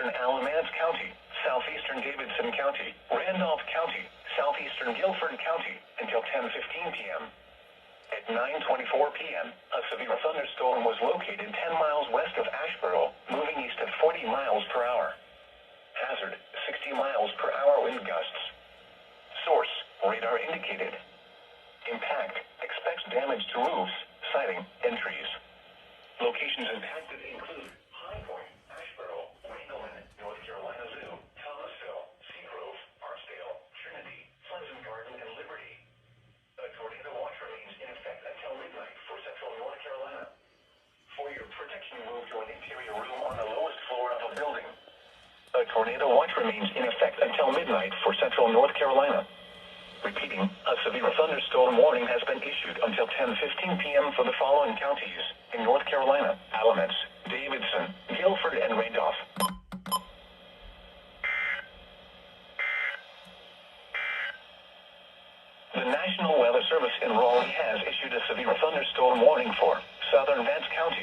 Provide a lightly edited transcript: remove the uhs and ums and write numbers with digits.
Southwestern Alamance County, Southeastern Davidson County, Randolph County, Southeastern Guilford County, until 10:15 p.m. At 9:24 p.m., a severe thunderstorm was located 10 miles west of Asheboro, moving east at 40 miles per hour. Hazard, 60 miles per hour wind gusts. Source, radar indicated. Impact, expects damage to roofs, siding, and trees. Locations impacted include High Point, Asheboro, Randleman, North Carolina Zoo, Thomasville, Seagrove, Archdale, Trinity, Pleasant Garden, and Liberty. A tornado watch remains in effect until midnight for central North Carolina. For your protection, move to an interior room on the lowest floor of a building. A tornado watch remains in effect until midnight for central North Carolina. Repeating, a severe thunderstorm warning has been issued until 10:15 p.m. for the following counties in North Carolina: Alamance, Davidson, Guilford, and Randolph. The National Weather Service in Raleigh has issued a severe thunderstorm warning for southern Vance County.